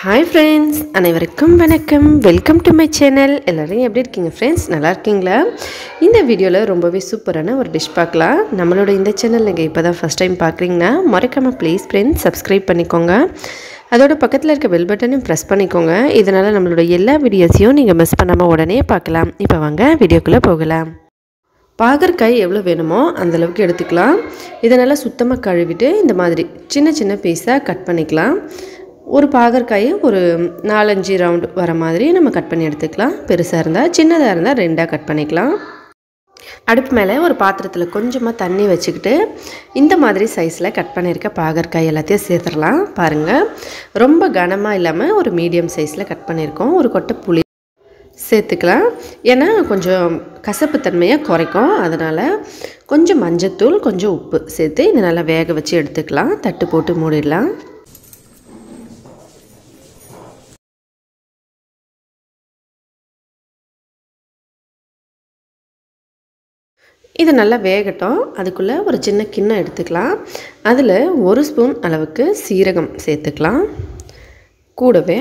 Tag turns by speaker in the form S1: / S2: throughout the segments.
S1: Hi friends, அனைவருக்கும் வணக்கம். Welcome to my channel. எல்லாரும் எப்படி இருக்கீங்க ஃப்ரெண்ட்ஸ்? நல்லா இருக்கீங்களா? இந்த வீடியோல ரொம்பவே சூப்பரான ஒரு டிஷ் பார்க்கலாம். நம்மளோட இந்த சேனல் நீங்க இப்போதான் ஃபர்ஸ்ட் டைம் பார்க்குறீங்கன்னா மறக்காம ப்ளீஸ் ஃப்ரெண்ட்ஸ் சப்ஸ்கிரைப் பண்ணிக்கோங்க. அதோட பக்கத்தில் இருக்க பெல் பட்டனையும் ப்ரெஸ் பண்ணிக்கோங்க. இதனால நம்மளோட எல்லா வீடியோஸையும் நீங்கள் மிஸ் பண்ணாமல் உடனே பார்க்கலாம். இப்போ வாங்க வீடியோக்குள்ளே போகலாம். பாகற்காய் எவ்வளோ வேணுமோ அந்தளவுக்கு எடுத்துக்கலாம். இதை நல்லா சுத்தமாக கழுவிட்டு இந்த மாதிரி சின்ன சின்ன பீஸாக கட் பண்ணிக்கலாம். ஒரு பாகற்காயை ஒரு 4-5 ரவுண்ட் வர மாதிரி நம்ம கட் பண்ணி எடுத்துக்கலாம். பெருசாக இருந்தால், சின்னதாக இருந்தால் 2ஆக கட் பண்ணிக்கலாம். அடுப்பு மேலே ஒரு பாத்திரத்தில் கொஞ்சமாக தண்ணி வச்சுக்கிட்டு இந்த மாதிரி சைஸில் கட் பண்ணியிருக்க பாகற்காய் எல்லாத்தையும் சேர்த்துடலாம். பாருங்கள், ரொம்ப கனமாக இல்லாமல் ஒரு மீடியம் சைஸில் கட் பண்ணியிருக்கோம். ஒரு கொட்டை புளி சேர்த்துக்கலாம். ஏன்னா கொஞ்சம் கசப்பு தன்மையை குறைக்கும். அதனால் கொஞ்சம் மஞ்சத்தூள், கொஞ்சம் உப்பு சேர்த்து இதை நல்லா வேக வச்சு எடுத்துக்கலாம். தட்டு போட்டு மூடிடலாம். இது நல்லா வேகட்டும். அதுக்குள்ளே ஒரு சின்ன கிண்ணம் எடுத்துக்கலாம். அதில் 1 ஸ்பூன் அளவுக்கு சீரகம் சேர்த்துக்கலாம். கூடவே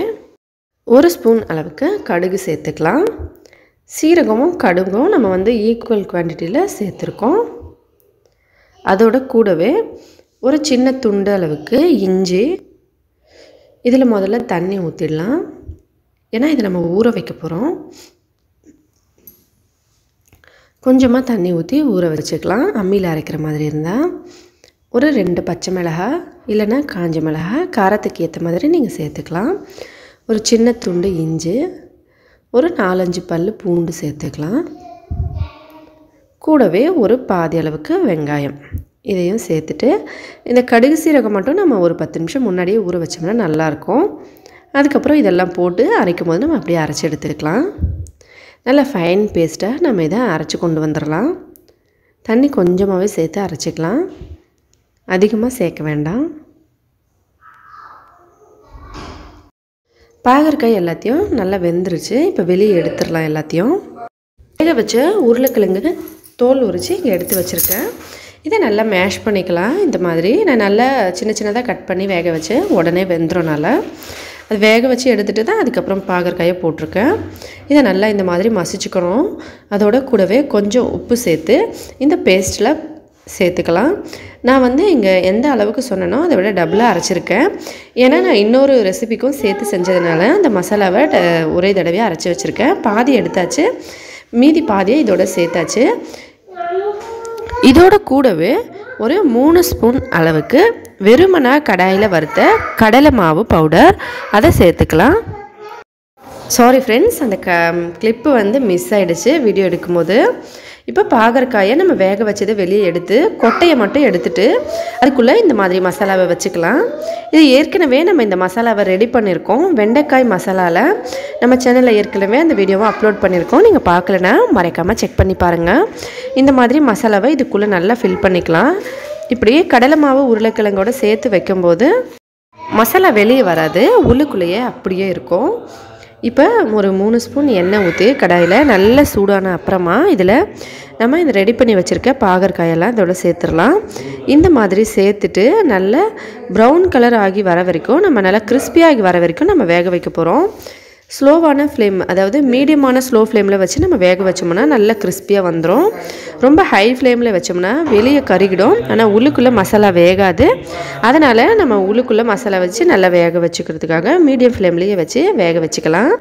S1: 1 ஸ்பூன் அளவுக்கு கடுகு சேர்த்துக்கலாம். சீரகமும் கடுகும் நம்ம ஈக்குவல் குவான்டிட்டியில் சேர்த்துருக்கோம். அதோட கூடவே ஒரு சின்ன துண்டு அளவுக்கு இஞ்சி. இதில் முதல்ல தண்ணி ஊற்றிடலாம். ஏன்னா இதை நம்ம ஊற வைக்க போகிறோம். கொஞ்சமாக தண்ணி ஊற்றி ஊற வச்சுக்கலாம். அம்மியில் அரைக்கிற மாதிரி இருந்தால் ஒரு 2 பச்சை மிளகாய் இல்லைன்னா காஞ்ச மிளகாய் காரத்துக்கு ஏற்ற மாதிரி நீங்கள் சேர்த்துக்கலாம். ஒரு சின்ன துண்டு இஞ்சி, ஒரு 4-5 பல் பூண்டு சேர்த்துக்கலாம். கூடவே ஒரு பாதி அளவுக்கு வெங்காயம் இதையும் சேர்த்துட்டு இந்த கடுகு சீரகம் மட்டும் நம்ம ஒரு 10 நிமிஷம் முன்னாடியே ஊற வச்சோம்னா நல்லாயிருக்கும். அதுக்கப்புறம் இதெல்லாம் போட்டு அரைக்கும் போது நம்ம அப்படியே அரைச்சி எடுத்துக்கலாம். நல்ல ஃபைன் பேஸ்ட்டாக நம்ம இதை அரைச்சி கொண்டு வந்துடலாம். தண்ணி கொஞ்சமாகவே சேர்த்து அரைச்சிக்கலாம். அதிகமாக சேர்க்க வேண்டாம். பாகற்காய் எல்லாத்தையும் நல்லா வெந்துருச்சு. இப்போ வெளியே எடுத்துடலாம். எல்லாத்தையும் வேக வச்ச உருளைக்கிழங்கு தோல் உரித்து இங்கே எடுத்து வச்சுருக்கேன். இதை நல்லா மேஷ் பண்ணிக்கலாம். இந்த மாதிரி நான் நல்லா சின்ன சின்னதாக கட் பண்ணி வேக வச்சு உடனே வெந்துடும்னால அது வேக வச்சு எடுத்துகிட்டு தான் அதுக்கப்புறம் பாகற்காயை போட்டிருக்கேன். இதை நல்லா இந்த மாதிரி மசிச்சுக்கணும். அதோட கூடவே கொஞ்சம் உப்பு சேர்த்து இந்த பேஸ்ட்டில் சேர்த்துக்கலாம். நான் இங்கே எந்த அளவுக்கு சொன்னனோ அதை விட டபுளாக அரைச்சிருக்கேன். ஏன்னா நான் இன்னொரு ரெசிபிக்கும் சேர்த்து செஞ்சதுனால அந்த மசாலாவை ஒரே தடவையாக அரைச்சி வச்சுருக்கேன். பாதி எடுத்தாச்சு, மீதி பாதியை இதோட சேர்த்தாச்சு. இதோட கூடவே ஒரு 3 ஸ்பூன் அளவுக்கு வெறுமனா கடாயில் வறுத்த கடலை மாவு பவுடர் அதை சேர்த்துக்கலாம். சாரி ஃப்ரெண்ட்ஸ், அந்த கிளிப்பு மிஸ் ஆகிடுச்சு வீடியோ எடுக்கும்போது. இப்போ பாகற்காயை நம்ம வேக வச்சதை வெளியே எடுத்து கொட்டையை மட்டும் எடுத்துட்டு அதுக்குள்ளே இந்த மாதிரி மசாலாவை வச்சுக்கலாம். இது ஏற்கனவே நம்ம இந்த மசாலாவை ரெடி பண்ணியிருக்கோம். வெண்டைக்காய் மசாலாவில் நம்ம சேனலில் ஏற்கனவே அந்த வீடியோவை அப்லோட் பண்ணியிருக்கோம். நீங்கள் பார்க்கலன்னா மறக்காமல் செக் பண்ணி பாருங்கள். இந்த மாதிரி மசாலாவை இதுக்குள்ளே நல்லா ஃபில் பண்ணிக்கலாம். இப்படி கடலை மாவு உருளைக்கிழங்கோடு சேர்த்து வைக்கும்போது மசாலா வெளியே வராது, உள்ளுக்குள்ளேயே அப்படியே இருக்கும். இப்போ ஒரு 3 ஸ்பூன் எண்ணெய் ஊற்றி கடாயில் நல்லா சூடான அப்புறமா இதில் நம்ம இந்த ரெடி பண்ணி வச்சுருக்க பாகற்காயெல்லாம் இதோட சேர்த்துடலாம். இந்த மாதிரி சேர்த்துட்டு நல்லா ப்ரௌன் கலர் ஆகி வர வரைக்கும், நம்ம நல்லா கிறிஸ்பியாகி வர வரைக்கும் நம்ம வேக வைக்க போகிறோம். ஸ்லோவான ஃப்ளேம், அதாவது மீடியமான ஸ்லோ ஃப்ளேமில் வச்சு நம்ம வேக வச்சோம்னா நல்லா கிறிஸ்பியாக வந்துடும். ரொம்ப ஹை ஃப்ளேமில் வச்சோம்னா வெளியே கருகிடும், ஆனால் உள்ளுக்குள்ளே மசாலா வேகாது. அதனால் நம்ம உள்ளுக்குள்ளே மசாலா வச்சு நல்லா வேக வச்சுக்கிறதுக்காக மீடியம் ஃப்ளேம்லேயே வச்சு வேக வச்சுக்கலாம்.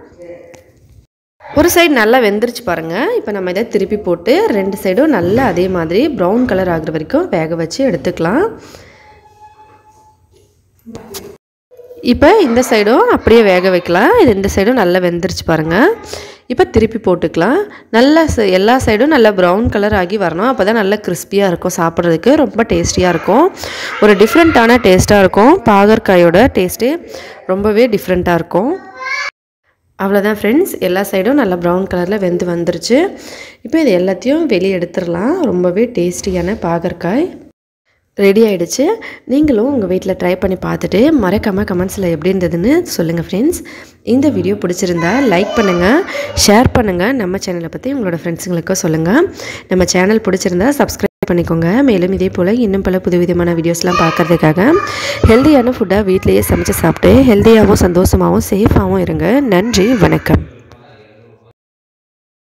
S1: ஒரு சைடு நல்லா வெந்துருச்சு பாருங்கள். இப்போ நம்ம இதை திருப்பி போட்டு 2 சைடும் நல்லா அதே மாதிரி ப்ரௌன் கலர் ஆகுற வரைக்கும் வேக வச்சு எடுத்துக்கலாம். இப்போ இந்த சைடும் அப்படியே வேக வைக்கலாம். இது இந்த சைடும் நல்லா வெந்துருச்சு பாருங்கள். இப்போ திருப்பி போட்டுக்கலாம். நல்லா எல்லா சைடும் நல்லா ப்ரௌன் கலர் ஆகி வரணும். அப்போ தான் நல்லா கிறிஸ்பியாக இருக்கும், சாப்பிட்றதுக்கு ரொம்ப டேஸ்டியாக இருக்கும். ஒரு டிஃப்ரெண்ட்டான டேஸ்ட்டாக இருக்கும். பாகற்காயோட டேஸ்ட்டு ரொம்பவே டிஃப்ரெண்ட்டாக இருக்கும். அவ்வளோதான் ஃப்ரெண்ட்ஸ், எல்லா சைடும் நல்லா ப்ரௌன் கலரில் வெந்து வந்துருச்சு. இப்போ இது எல்லாத்தையும் வெளியே எடுத்துடலாம். ரொம்பவே டேஸ்டியான பாகற்காய் ரெடி ஆகிடுச்சு. நீங்களும் உங்கள் வீட்டில் ட்ரை பண்ணி பார்த்துட்டு மறக்காமல் கமெண்ட்ஸில் எப்படி இருந்ததுன்னு சொல்லுங்கள் ஃப்ரெண்ட்ஸ். இந்த வீடியோ பிடிச்சிருந்தா லைக் பண்ணுங்கள், ஷேர் பண்ணுங்கள். நம்ம சேனலை பற்றி உங்களோட ஃப்ரெண்ட்ஸுங்களுக்கும் சொல்லுங்கள். நம்ம சேனல் பிடிச்சிருந்தா சப்ஸ்கிரைப் பண்ணிக்கோங்க. மேலும் இதே போல் இன்னும் பல புதுவிதமான வீடியோஸ்லாம் பார்க்குறதுக்காக ஹெல்த்தியான ஃபுட்டாக வீட்டிலேயே சமைச்சு சாப்பிட்டு ஹெல்த்தியாகவும் சந்தோஷமாகவும் சேஃபாகவும் இருங்க. நன்றி, வணக்கம்.